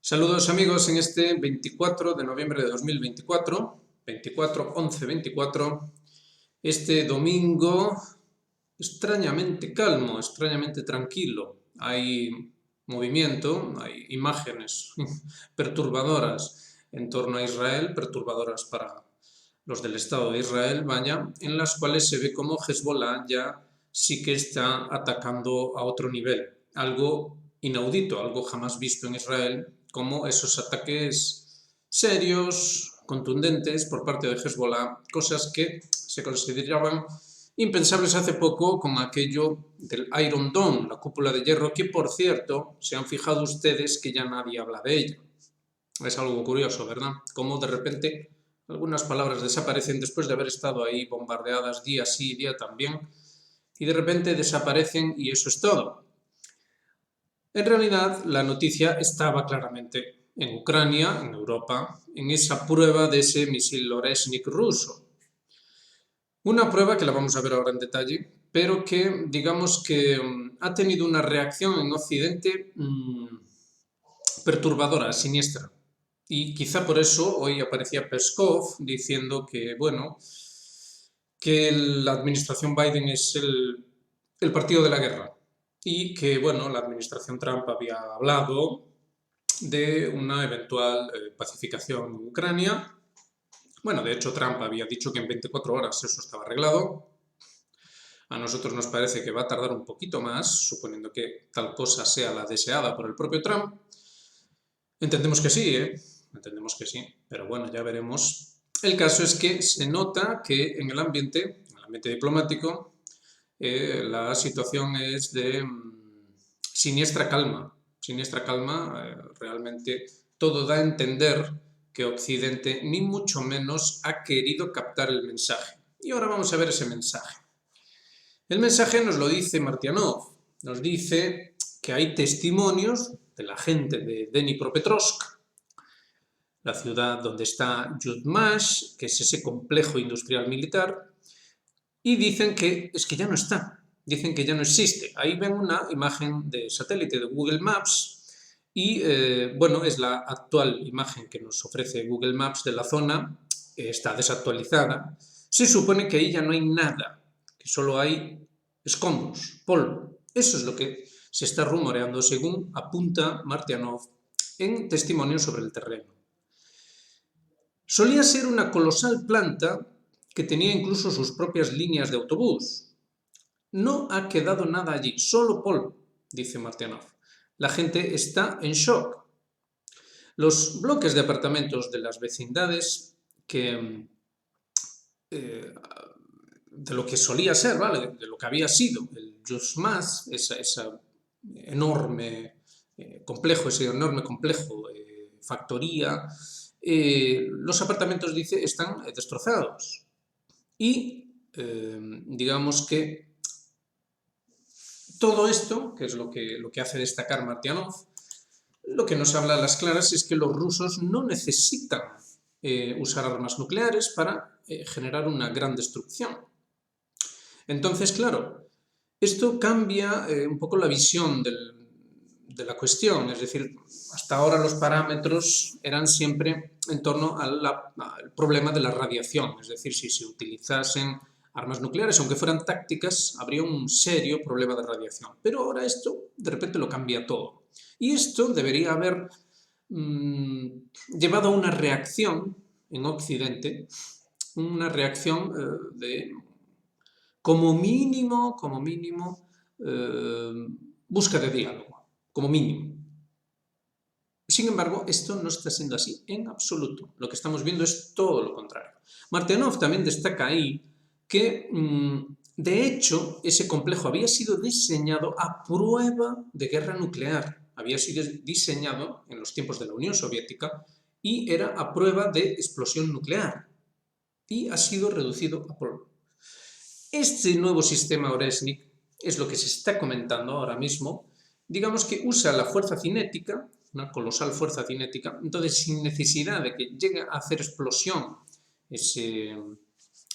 Saludos amigos en este 24 de noviembre de 2024, 24-11-24, este domingo extrañamente calmo, extrañamente tranquilo. Hay movimiento, hay imágenes perturbadoras en torno a Israel, perturbadoras para los del Estado de Israel, vaya, en las cuales se ve como Hezbollah ya sí que está atacando a otro nivel, algo inaudito, algo jamás visto en Israel, como esos ataques serios, contundentes por parte de Hezbollah, cosas que se consideraban impensables hace poco con aquello del Iron Dome, la cúpula de hierro, que por cierto, se han fijado ustedes que ya nadie habla de ella. Es algo curioso, ¿verdad? Como de repente algunas palabras desaparecen después de haber estado ahí bombardeadas día sí, día también, y de repente desaparecen y eso es todo. En realidad, la noticia estaba claramente en Ucrania, en Europa, en esa prueba de ese misil Oreshnik ruso. Una prueba que la vamos a ver ahora en detalle, pero que digamos que ha tenido una reacción en Occidente perturbadora, siniestra. Y quizá por eso hoy aparecía Peskov diciendo que, bueno, que la administración Biden es el partido de la guerra y que, bueno, la administración Trump había hablado de una eventual pacificación en Ucrania. Bueno, de hecho Trump había dicho que en 24 horas eso estaba arreglado. A nosotros nos parece que va a tardar un poquito más, suponiendo que tal cosa sea la deseada por el propio Trump. Entendemos que sí, entendemos que sí, pero bueno, ya veremos. El caso es que se nota que en el ambiente diplomático, la situación es de siniestra calma. Siniestra calma, realmente todo da a entender que Occidente ni mucho menos ha querido captar el mensaje. Y ahora vamos a ver ese mensaje. El mensaje nos lo dice Martianov, nos dice que hay testimonios de la gente de Dnipropetrovsk, la ciudad donde está Yuzhmash, que es ese complejo industrial militar, y dicen que es que ya no está, dicen que ya no existe. Ahí ven una imagen de satélite de Google Maps y, bueno, es la actual imagen que nos ofrece Google Maps de la zona, está desactualizada. Se supone que ahí ya no hay nada, que solo hay escombros, polvo. Eso es lo que se está rumoreando según apunta Martianov en testimonios sobre el terreno. Solía ser una colosal planta que tenía incluso sus propias líneas de autobús. No ha quedado nada allí, solo polvo, dice Martianov. La gente está en shock. Los bloques de apartamentos de las vecindades que de lo que solía ser, ¿vale? De lo que había sido el Yuzhmash, esa enorme complejo, ese enorme complejo factoría, los apartamentos, dice, están destrozados. Y digamos que todo esto, que es lo que hace destacar Martianov, lo que nos habla a las claras es que los rusos no necesitan usar armas nucleares para generar una gran destrucción. Entonces, claro, esto cambia un poco la visión de la cuestión, es decir, hasta ahora los parámetros eran siempre en torno al problema de la radiación, es decir, si se utilizasen armas nucleares, aunque fueran tácticas, habría un serio problema de radiación. Pero ahora esto de repente lo cambia todo. Y esto debería haber llevado a una reacción en Occidente, una reacción de como mínimo, busca de diálogo, como mínimo. Sin embargo, esto no está siendo así en absoluto. Lo que estamos viendo es todo lo contrario. Martianov también destaca ahí que, de hecho, ese complejo había sido diseñado a prueba de guerra nuclear. Había sido diseñado en los tiempos de la Unión Soviética y era a prueba de explosión nuclear. Y ha sido reducido a polvo. Este nuevo sistema Oreshnik es lo que se está comentando ahora mismo. Digamos que usa la fuerza cinética, una colosal fuerza cinética, entonces sin necesidad de que llegue a hacer explosión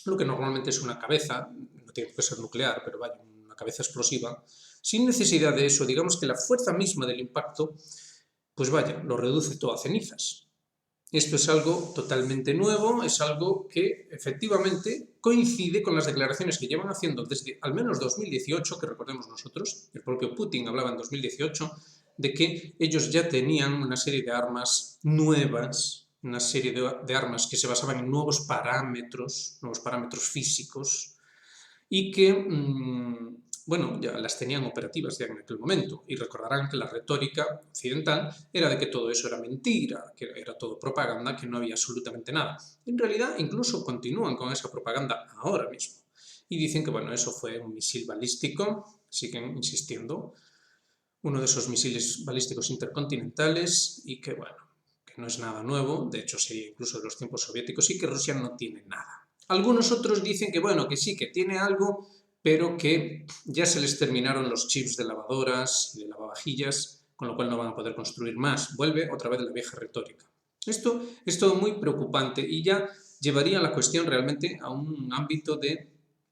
lo que normalmente es una cabeza, no tiene que ser nuclear, pero vaya, una cabeza explosiva, sin necesidad de eso, digamos que la fuerza misma del impacto pues vaya, lo reduce todo a cenizas. Esto es algo totalmente nuevo, es algo que efectivamente coincide con las declaraciones que llevan haciendo desde al menos 2018, que recordemos nosotros, el propio Putin hablaba en 2018, de que ellos ya tenían una serie de armas nuevas, una serie de armas que se basaban en nuevos parámetros físicos, y que, bueno, ya las tenían operativas ya en aquel momento. Y recordarán que la retórica occidental era de que todo eso era mentira, que era todo propaganda, que no había absolutamente nada. En realidad, incluso continúan con esa propaganda ahora mismo. Y dicen que, bueno, eso fue un misil balístico, siguen insistiendo, uno de esos misiles balísticos intercontinentales y que, bueno, que no es nada nuevo, de hecho sería incluso de los tiempos soviéticos y que Rusia no tiene nada. Algunos otros dicen que, bueno, que sí, que tiene algo, pero que ya se les terminaron los chips de lavadoras y de lavavajillas, con lo cual no van a poder construir más. Vuelve otra vez la vieja retórica. Esto es todo muy preocupante y ya llevaría la cuestión realmente a un ámbito de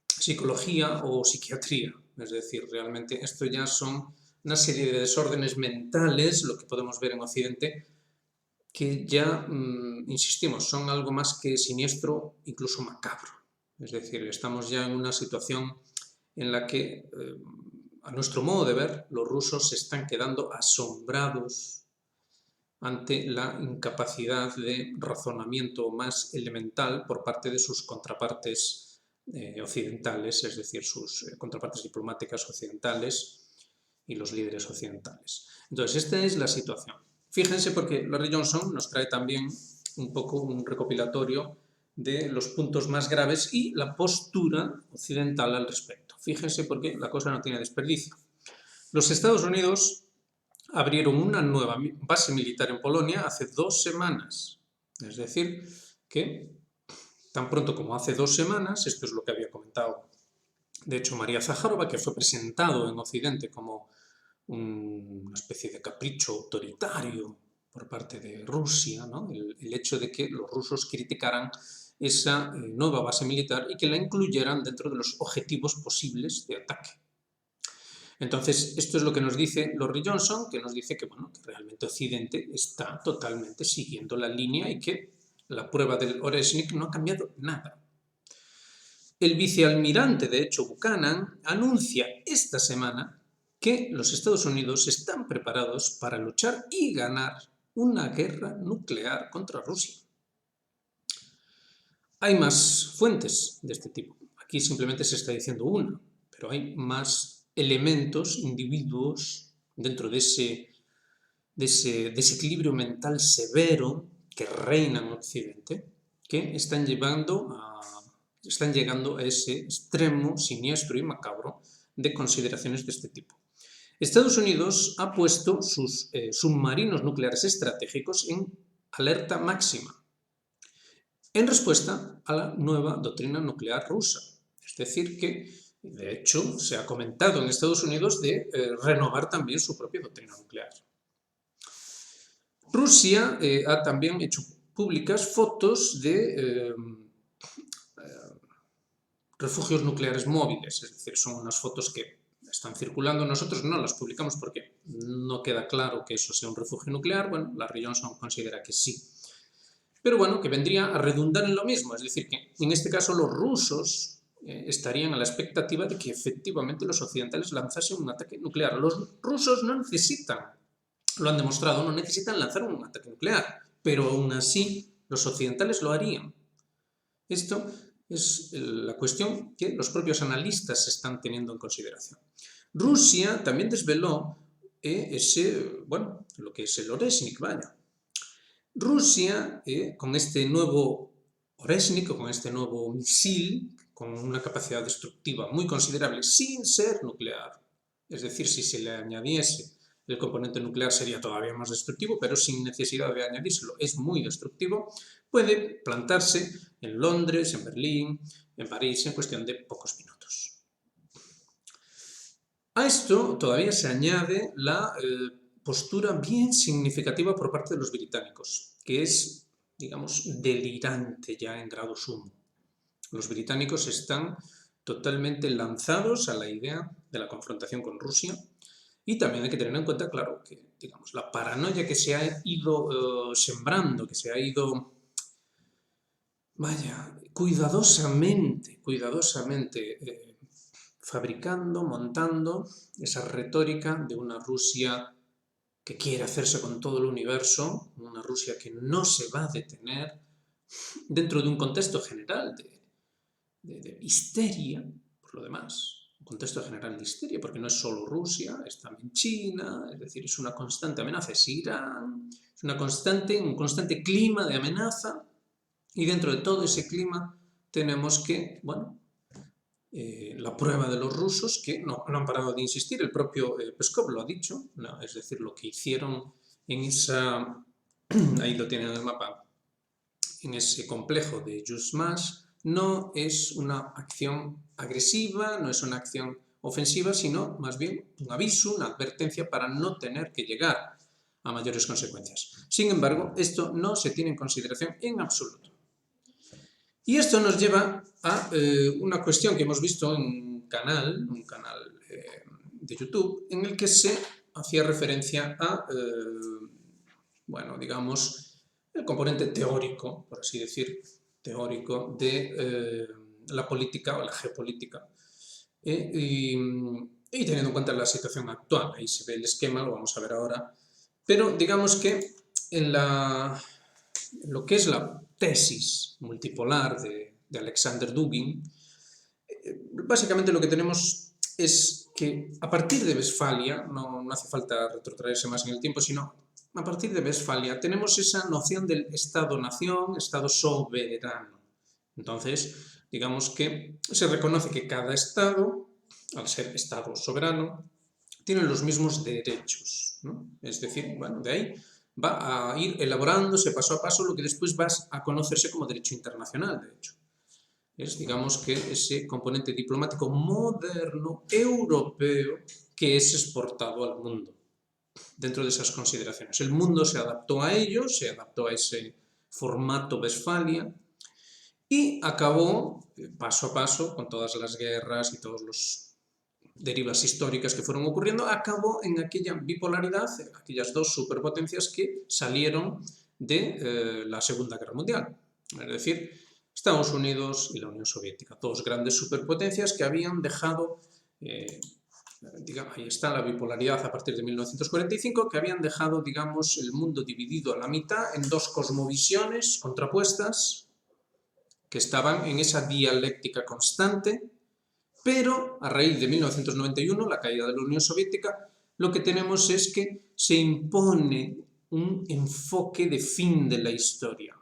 psicología o psiquiatría. Es decir, realmente esto ya son una serie de desórdenes mentales, lo que podemos ver en Occidente, que ya, insistimos, son algo más que siniestro, incluso macabro. Es decir, estamos ya en una situación en la que, a nuestro modo de ver, los rusos se están quedando asombrados ante la incapacidad de razonamiento más elemental por parte de sus contrapartes occidentales, es decir, sus contrapartes diplomáticas occidentales y los líderes occidentales. Entonces, esta es la situación. Fíjense porque Larry Johnson nos trae también un poco un recopilatorio de los puntos más graves y la postura occidental al respecto. Fíjense porque la cosa no tiene desperdicio. Los Estados Unidos abrieron una nueva base militar en Polonia hace 2 semanas. Es decir, que tan pronto como hace 2 semanas, esto es lo que había comentado, de hecho, María Zaharova, que fue presentado en Occidente como una especie de capricho autoritario por parte de Rusia, ¿no? El hecho de que los rusos criticaran esa nueva base militar y que la incluyeran dentro de los objetivos posibles de ataque. Entonces, esto es lo que nos dice Larry Johnson, que nos dice que, bueno, que realmente Occidente está totalmente siguiendo la línea y que la prueba del Oreshnik no ha cambiado nada. El vicealmirante, de hecho, Buchanan, anuncia esta semana que los Estados Unidos están preparados para luchar y ganar una guerra nuclear contra Rusia. Hay más fuentes de este tipo. Aquí simplemente se está diciendo una, pero hay más elementos, individuos, dentro de ese desequilibrio mental severo que reina en Occidente, que están llegando a ese extremo siniestro y macabro de consideraciones de este tipo. Estados Unidos ha puesto sus submarinos nucleares estratégicos en alerta máxima, en respuesta a la nueva doctrina nuclear rusa. Es decir, que de hecho se ha comentado en Estados Unidos de renovar también su propia doctrina nuclear. Rusia ha también hecho públicas fotos de refugios nucleares móviles, es decir, son unas fotos que están circulando, nosotros no las publicamos porque no queda claro que eso sea un refugio nuclear, bueno, Larry Johnson considera que sí. Pero bueno, que vendría a redundar en lo mismo, es decir, que en este caso los rusos estarían a la expectativa de que efectivamente los occidentales lanzasen un ataque nuclear. Los rusos no necesitan, lo han demostrado, no necesitan lanzar un ataque nuclear, pero aún así los occidentales lo harían. Esto es la cuestión que los propios analistas están teniendo en consideración. Rusia también desveló lo que es el Oreshnik, vaya. Rusia, con este nuevo Oreshnik, con este nuevo misil, con una capacidad destructiva muy considerable, sin ser nuclear, es decir, si se le añadiese el componente nuclear sería todavía más destructivo, pero sin necesidad de añadírselo, es muy destructivo, puede plantarse en Londres, en Berlín, en París, en cuestión de pocos minutos. A esto todavía se añade la postura bien significativa por parte de los británicos, que es, digamos, delirante ya en grado sumo. Los británicos están totalmente lanzados a la idea de la confrontación con Rusia Y también hay que tener en cuenta, claro, que digamos, la paranoia que se ha ido sembrando, que se ha ido, vaya, cuidadosamente fabricando, montando esa retórica de una Rusia que quiere hacerse con todo el universo, una Rusia que no se va a detener, dentro de un contexto general de histeria, por lo demás, un contexto general de histeria, porque no es solo Rusia, es también China, es decir, es una constante amenaza, es Irán, es un constante clima de amenaza, y dentro de todo ese clima tenemos que, bueno, la prueba de los rusos, que no han parado de insistir, el propio Peskov lo ha dicho, no, es decir, lo que hicieron en esa, ahí lo tienen en el mapa, en ese complejo de Yuzhmash, no es una acción agresiva, no es una acción ofensiva, sino más bien un aviso, una advertencia para no tener que llegar a mayores consecuencias. Sin embargo, esto no se tiene en consideración en absoluto. Y esto nos lleva a una cuestión que hemos visto en un canal de YouTube, en el que se hacía referencia a, bueno, digamos, el componente teórico, por así decir, teórico de la política o la geopolítica. Y teniendo en cuenta la situación actual, ahí se ve el esquema, lo vamos a ver ahora, pero digamos que en lo que es la tesis multipolar de Alexander Dugin, básicamente lo que tenemos es que a partir de Westfalia, no hace falta retrotraerse más en el tiempo, sino a partir de Westfalia tenemos esa noción del Estado-nación, Estado soberano. Entonces, digamos que se reconoce que cada Estado, al ser Estado soberano, tiene los mismos derechos, ¿no? Es decir, bueno, de ahí va a ir elaborándose paso a paso lo que después va a conocerse como derecho internacional, de hecho. Es, digamos, que ese componente diplomático moderno, europeo, que es exportado al mundo, dentro de esas consideraciones. El mundo se adaptó a ello, se adaptó a ese formato Westfalia y acabó, paso a paso, con todas las guerras y todos los derivas históricas que fueron ocurriendo, acabó en aquella bipolaridad, aquellas dos superpotencias que salieron de la Segunda Guerra Mundial. Es decir, Estados Unidos y la Unión Soviética, dos grandes superpotencias que habían dejado, digamos, ahí está la bipolaridad a partir de 1945, que habían dejado, digamos, el mundo dividido a la mitad en dos cosmovisiones contrapuestas que estaban en esa dialéctica constante. Pero a raíz de 1991, la caída de la Unión Soviética, lo que tenemos es que se impone un enfoque de fin de la historia.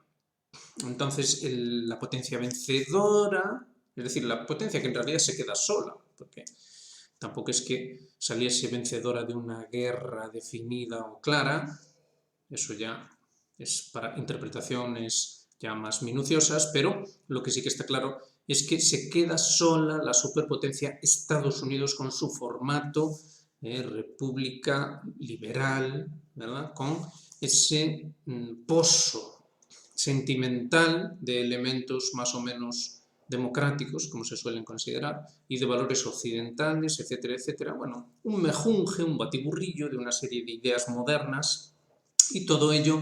Entonces, la potencia vencedora, es decir, la potencia que en realidad se queda sola, porque tampoco es que saliese vencedora de una guerra definida o clara, eso ya es para interpretaciones ya más minuciosas, pero lo que sí que está claro es que se queda sola la superpotencia Estados Unidos con su formato de república liberal, ¿verdad? Con ese pozo sentimental de elementos más o menos democráticos, como se suelen considerar, y de valores occidentales, etcétera, etcétera. Bueno, un mejunje, un batiburrillo de una serie de ideas modernas, y todo ello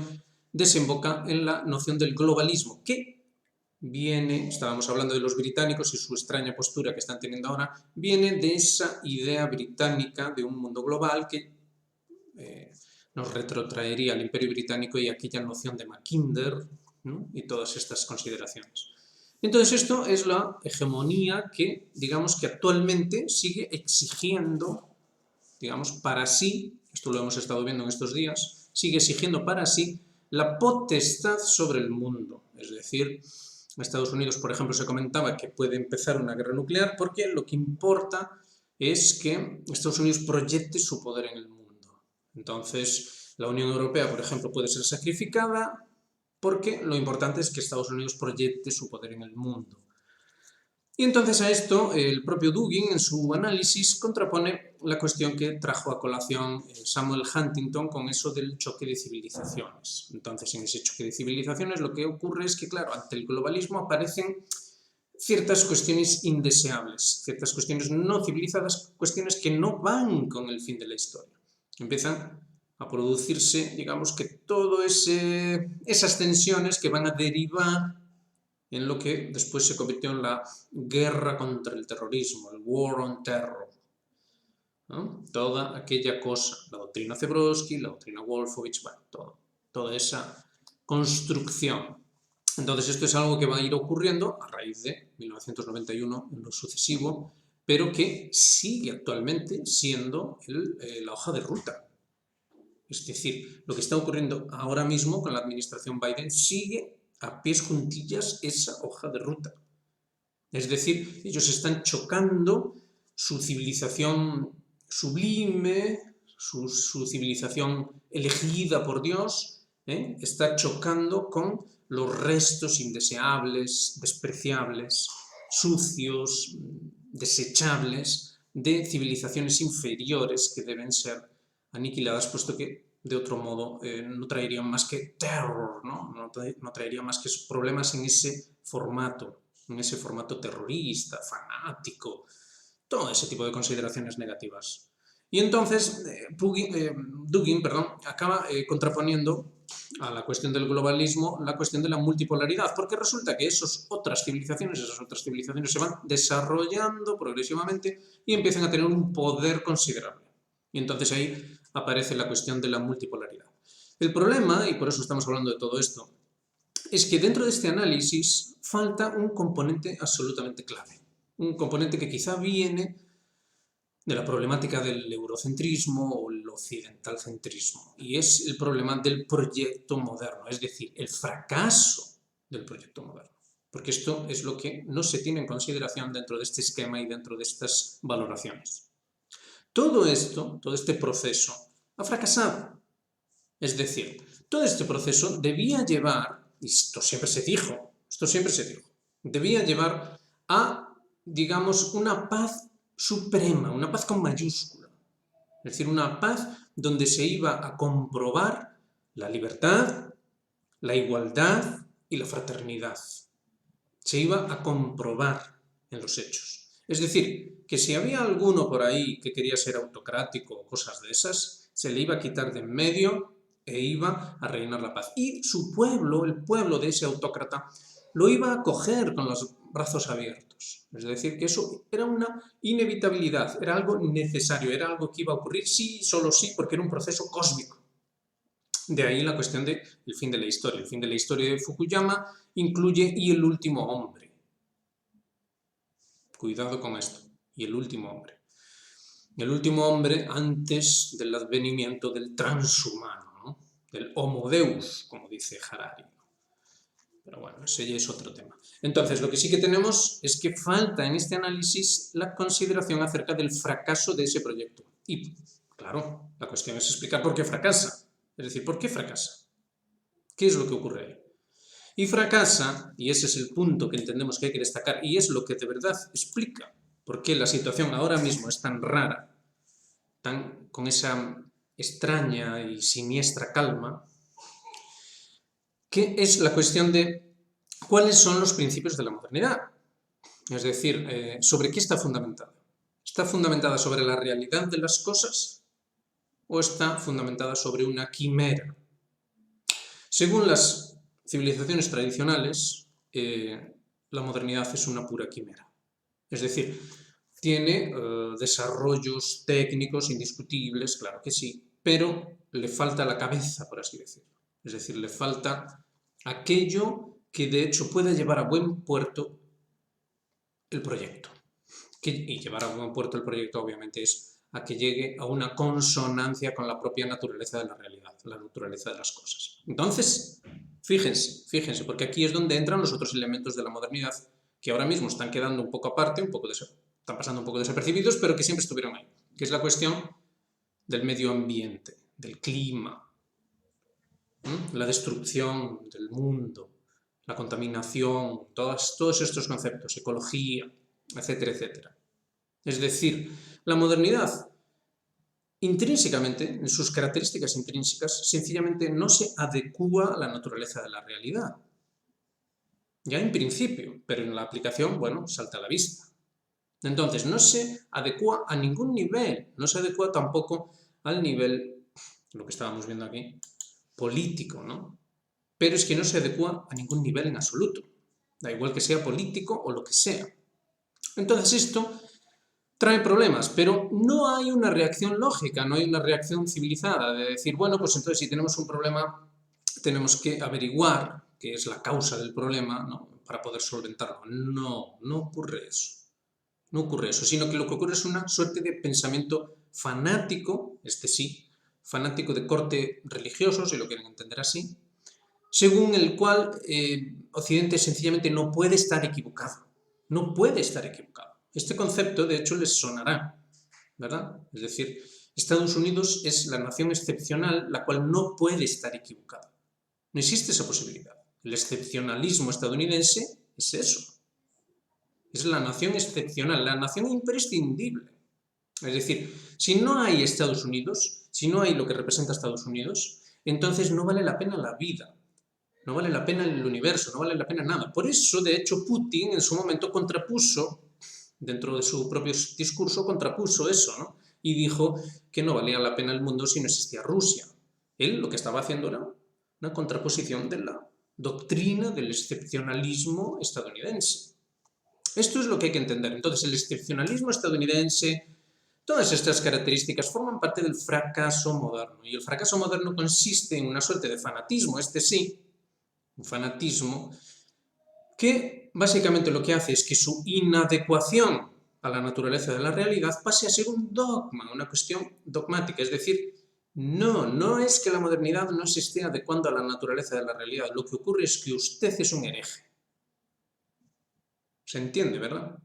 desemboca en la noción del globalismo, que viene, estábamos hablando de los británicos y su extraña postura que están teniendo ahora, viene de esa idea británica de un mundo global que nos retrotraería al Imperio Británico y aquella noción de Mackinder, ¿no? Y todas estas consideraciones. Entonces esto es la hegemonía que, digamos, que actualmente sigue exigiendo, digamos, para sí, esto lo hemos estado viendo en estos días, sigue exigiendo para sí la potestad sobre el mundo. Es decir, en Estados Unidos, por ejemplo, se comentaba que puede empezar una guerra nuclear porque lo que importa es que Estados Unidos proyecte su poder en el mundo. Entonces, la Unión Europea, por ejemplo, puede ser sacrificada porque lo importante es que Estados Unidos proyecte su poder en el mundo. Y entonces a esto el propio Dugin en su análisis contrapone la cuestión que trajo a colación Samuel Huntington con eso del choque de civilizaciones. Entonces en ese choque de civilizaciones lo que ocurre es que, claro, ante el globalismo aparecen ciertas cuestiones indeseables, ciertas cuestiones no civilizadas, cuestiones que no van con el fin de la historia. Empiezan a producirse, digamos que todas esas tensiones que van a derivar en lo que después se convirtió en la guerra contra el terrorismo, el War on Terror, ¿no? Toda aquella cosa, la doctrina Zebrowski, la doctrina Wolfowitz, bueno, toda esa construcción. Entonces esto es algo que va a ir ocurriendo a raíz de 1991 en lo sucesivo, pero que sigue actualmente siendo la hoja de ruta. Es decir, lo que está ocurriendo ahora mismo con la administración Biden sigue a pies juntillas esa hoja de ruta. Es decir, ellos están chocando su civilización sublime, su civilización elegida por Dios, está chocando con los restos indeseables, despreciables, sucios, desechables de civilizaciones inferiores que deben ser aniquiladas, puesto que de otro modo no traerían más que terror, no traerían más que problemas en ese formato terrorista, fanático, todo ese tipo de consideraciones negativas. Y entonces Dugin acaba contraponiendo a la cuestión del globalismo la cuestión de la multipolaridad, porque resulta que esas otras civilizaciones se van desarrollando progresivamente y empiezan a tener un poder considerable. Y entonces ahí aparece la cuestión de la multipolaridad. El problema, y por eso estamos hablando de todo esto, es que dentro de este análisis falta un componente absolutamente clave, un componente que quizá viene de la problemática del eurocentrismo o el occidentalcentrismo, y es el problema del proyecto moderno, es decir, el fracaso del proyecto moderno, porque esto es lo que no se tiene en consideración dentro de este esquema y dentro de estas valoraciones. Todo esto, todo este proceso, ha fracasado. Es decir, todo este proceso debía llevar, y esto siempre se dijo, debía llevar a, digamos, una paz suprema, una paz con mayúscula. Es decir, una paz donde se iba a comprobar la libertad, la igualdad y la fraternidad. Se iba a comprobar en los hechos. Es decir, que si había alguno por ahí que quería ser autocrático o cosas de esas, se le iba a quitar de en medio e iba a reinar la paz. Y su pueblo, el pueblo de ese autócrata, lo iba a acoger con los brazos abiertos. Es decir, que eso era una inevitabilidad, era algo necesario, era algo que iba a ocurrir sí, solo sí, porque era un proceso cósmico. De ahí la cuestión del fin de la historia. El fin de la historia de Fukuyama incluye y el último hombre. Cuidado con esto. Y el último hombre. El último hombre antes del advenimiento del transhumano, ¿no? Del Homo Deus, como dice Harari. Pero bueno, ese ya es otro tema. Entonces, lo que sí que tenemos es que falta en este análisis la consideración acerca del fracaso de ese proyecto. Y, claro, la cuestión es explicar por qué fracasa. Es decir, ¿por qué fracasa? ¿Qué es lo que ocurre ahí? Y fracasa, y ese es el punto que entendemos que hay que destacar, y es lo que de verdad explica por qué la situación ahora mismo es tan rara, con esa extraña y siniestra calma, que es la cuestión de cuáles son los principios de la modernidad. Es decir, ¿sobre qué está fundamentada? ¿Está fundamentada sobre la realidad de las cosas o está fundamentada sobre una quimera? Según las civilizaciones tradicionales, la modernidad es una pura quimera. Es decir, tiene desarrollos técnicos indiscutibles, claro que sí, pero le falta la cabeza, por así decirlo. Es decir, le falta aquello que de hecho pueda llevar a buen puerto el proyecto. Y llevar a buen puerto el proyecto obviamente es a que llegue a una consonancia con la propia naturaleza de la realidad, la naturaleza de las cosas. Entonces, fíjense, porque aquí es donde entran los otros elementos de la modernidad que ahora mismo están quedando un poco aparte, están pasando un poco desapercibidos, pero que siempre estuvieron ahí, que es la cuestión del medio ambiente, del clima, la destrucción del mundo, la contaminación, todos estos conceptos, ecología, etcétera, etcétera. Es decir, la modernidad intrínsecamente, en sus características intrínsecas, sencillamente no se adecúa a la naturaleza de la realidad. ya en principio, pero en la aplicación, bueno, salta a la vista. Entonces, no se adecua a ningún nivel, no se adecua tampoco al nivel, lo que estábamos viendo aquí, político, ¿no? Pero es que no se adecua a ningún nivel en absoluto, da igual que sea político o lo que sea. Entonces esto trae problemas, pero no hay una reacción lógica, no hay una reacción civilizada de decir, bueno, pues entonces si tenemos un problema tenemos que averiguar qué es la causa del problema, ¿no?, para poder solventarlo. No, no ocurre eso. No ocurre eso, sino que lo que ocurre es una suerte de pensamiento fanático, este sí, fanático de corte religioso, si lo quieren entender así, según el cual Occidente sencillamente no puede estar equivocado. No puede estar equivocado. Este concepto, de hecho, les sonará, ¿verdad? Es decir, Estados Unidos es la nación excepcional la cual no puede estar equivocada. No existe esa posibilidad. El excepcionalismo estadounidense es eso. Es la nación excepcional, la nación imprescindible. Es decir, si no hay Estados Unidos, si no hay lo que representa Estados Unidos, entonces no vale la pena la vida. No vale la pena el universo, no vale la pena nada. Por eso, de hecho, Putin en su momento contrapuso, dentro de su propio discurso, contrapuso eso, ¿no? Y dijo que no valía la pena el mundo si no existía Rusia. Él lo que estaba haciendo era una contraposición de la doctrina del excepcionalismo estadounidense. Esto es lo que hay que entender. Entonces, el excepcionalismo estadounidense, todas estas características forman parte del fracaso moderno. Y el fracaso moderno consiste en una suerte de fanatismo, este sí, un fanatismo que básicamente lo que hace es que su inadecuación a la naturaleza de la realidad pase a ser un dogma, una cuestión dogmática. Es decir, no es que la modernidad no se esté adecuando a la naturaleza de la realidad. Lo que ocurre es que usted es un hereje. ¿Se entiende, verdad?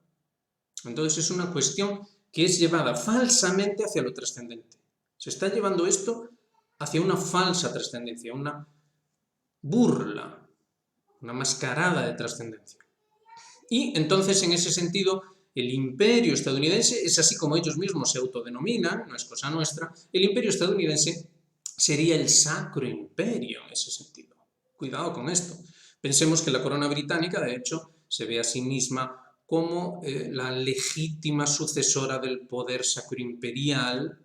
Entonces es una cuestión que es llevada falsamente hacia lo trascendente. Se está llevando esto hacia una falsa trascendencia, una burla, una mascarada de trascendencia. Y entonces, en ese sentido, el imperio estadounidense es así como ellos mismos se autodenominan, no es cosa nuestra, el imperio estadounidense sería el sacro imperio en ese sentido. Cuidado con esto. Pensemos que la corona británica, de hecho, se ve a sí misma como la legítima sucesora del poder sacroimperial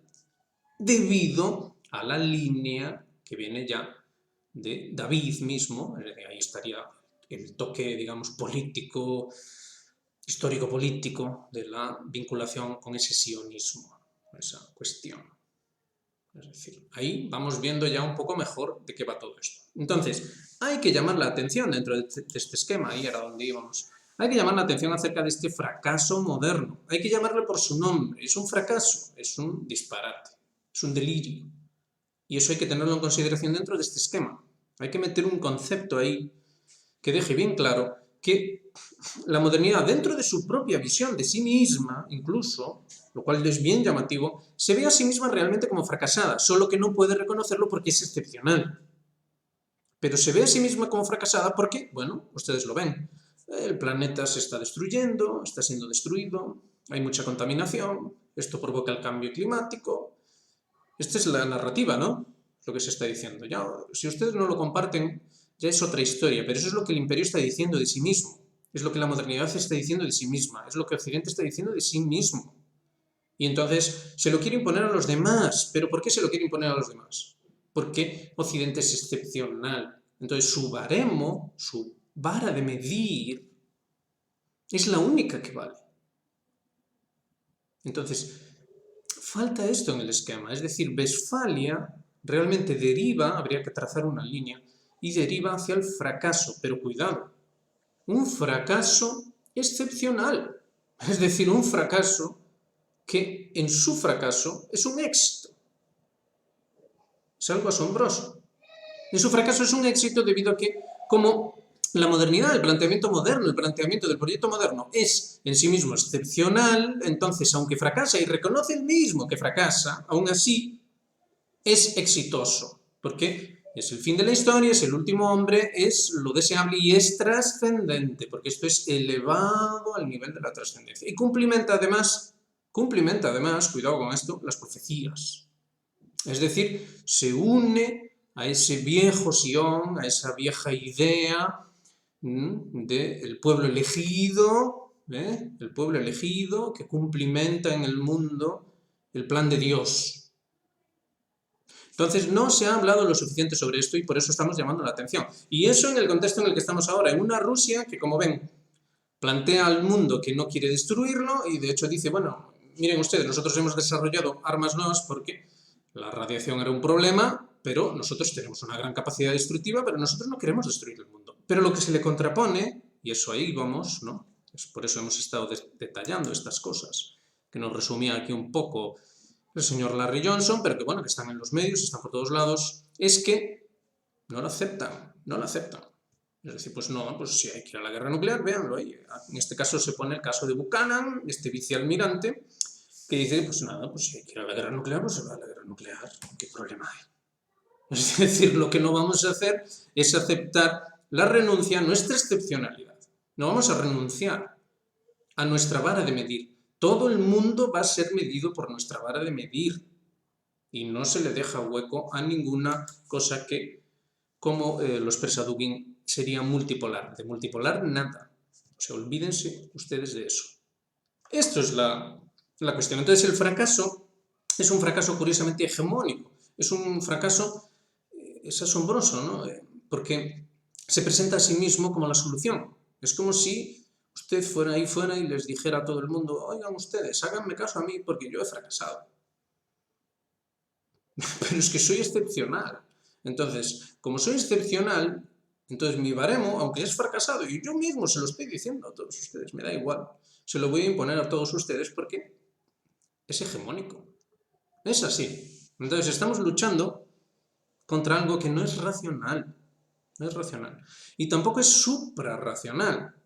debido a la línea que viene ya de David mismo, ahí estaría el toque, digamos, político, histórico-político de la vinculación con ese sionismo, esa cuestión. Es decir, ahí vamos viendo ya un poco mejor de qué va todo esto. Entonces, hay que llamar la atención dentro de este esquema, ahí era donde íbamos. Hay que llamar la atención acerca de este fracaso moderno. Hay que llamarlo por su nombre. Es un fracaso, es un disparate, es un delirio. Y eso hay que tenerlo en consideración dentro de este esquema. Hay que meter un concepto ahí que deje bien claro que la modernidad, dentro de su propia visión de sí misma, incluso, lo cual es bien llamativo, se ve a sí misma realmente como fracasada, solo que no puede reconocerlo porque es excepcional. Pero se ve a sí misma como fracasada porque, bueno, ustedes lo ven, el planeta se está destruyendo, está siendo destruido, hay mucha contaminación, esto provoca el cambio climático. Esta es la narrativa, ¿no? Lo que se está diciendo. Ya, si ustedes no lo comparten, ya es otra historia, pero eso es lo que el imperio está diciendo de sí mismo. Es lo que la modernidad está diciendo de sí misma. Es lo que Occidente está diciendo de sí mismo. Y entonces se lo quiere imponer a los demás. ¿Pero por qué se lo quiere imponer a los demás? Porque Occidente es excepcional. Entonces su baremo, su vara de medir, es la única que vale. Entonces, falta esto en el esquema. Es decir, Westfalia realmente deriva, habría que trazar una línea, y deriva hacia el fracaso. Pero cuidado, un fracaso excepcional. Es decir, un fracaso que en su fracaso es un éxito. Es algo asombroso. En su fracaso es un éxito debido a que, como la modernidad, el planteamiento moderno, el planteamiento del proyecto moderno es en sí mismo excepcional, entonces, aunque fracasa y reconoce el mismo que fracasa, aún así es exitoso. Porque es el fin de la historia, es el último hombre, es lo deseable y es trascendente, porque esto es elevado al nivel de la trascendencia. Y cumplimenta además, cuidado con esto, las profecías. Es decir, se une a ese viejo Sion, a esa vieja idea del pueblo elegido, el pueblo elegido que cumplimenta en el mundo el plan de Dios. Entonces, no se ha hablado lo suficiente sobre esto y por eso estamos llamando la atención. Y eso en el contexto en el que estamos ahora, en una Rusia que, como ven, plantea al mundo que no quiere destruirlo y de hecho dice, bueno, miren ustedes, nosotros hemos desarrollado armas nuevas porque la radiación era un problema, pero nosotros tenemos una gran capacidad destructiva, pero nosotros no queremos destruir el mundo. Pero lo que se le contrapone, y eso ahí vamos, ¿no? Por eso hemos estado detallando estas cosas, que nos resumía aquí un poco el señor Larry Johnson, pero que bueno, que están en los medios, están por todos lados, es que no lo aceptan, no lo aceptan. Es decir, pues no, pues si hay que ir a la guerra nuclear, véanlo ahí. En este caso se pone el caso de Buchanan, este vicealmirante, que dice, pues nada, pues si hay que ir a la guerra nuclear, pues se va a la guerra nuclear. ¿Qué problema hay? Es decir, lo que no vamos a hacer es aceptar la renuncia a nuestra excepcionalidad. No vamos a renunciar a nuestra vara de medir. Todo el mundo va a ser medido por nuestra vara de medir y no se le deja hueco a ninguna cosa que, como lo expresa Dugin, sería multipolar. De multipolar, nada. O sea, olvídense ustedes de eso. Esto es la cuestión. Entonces, el fracaso es un fracaso curiosamente hegemónico. Es un fracaso, es asombroso, ¿no? Porque se presenta a sí mismo como la solución. Es como si usted fuera ahí fuera y les dijera a todo el mundo, oigan ustedes, háganme caso a mí porque yo he fracasado. Pero es que soy excepcional. Entonces, como soy excepcional, entonces mi baremo, aunque es fracasado, y yo mismo se lo estoy diciendo a todos ustedes, me da igual, se lo voy a imponer a todos ustedes porque es hegemónico. Es así. Entonces estamos luchando contra algo que no es racional. No es racional. Y tampoco es suprarracional,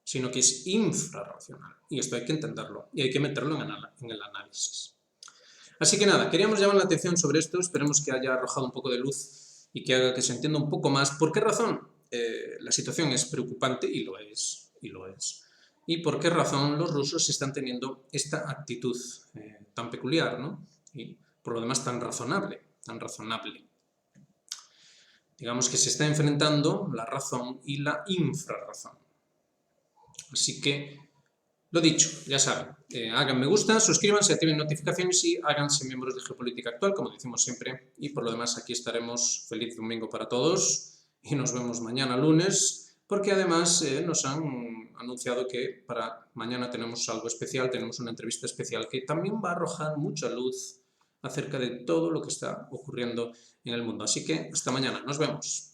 sino que es infrarracional. Y esto hay que entenderlo y hay que meterlo en el análisis. Así que nada, queríamos llamar la atención sobre esto, esperemos que haya arrojado un poco de luz y que haga que se entienda un poco más por qué razón la situación es preocupante, y lo es, y por qué razón los rusos están teniendo esta actitud tan peculiar, ¿no? Y por lo demás tan razonable, tan razonable. Digamos que se está enfrentando la razón y la infrarrazón. Así que, lo dicho, ya saben, hagan me gusta, suscríbanse, activen notificaciones y háganse miembros de Geopolítica Actual, como decimos siempre. Y por lo demás, aquí estaremos. Feliz domingo para todos y nos vemos mañana lunes, porque además nos han anunciado que para mañana tenemos algo especial, tenemos una entrevista especial que también va a arrojar mucha luz acerca de todo lo que está ocurriendo en el mundo. Así que hasta mañana, nos vemos.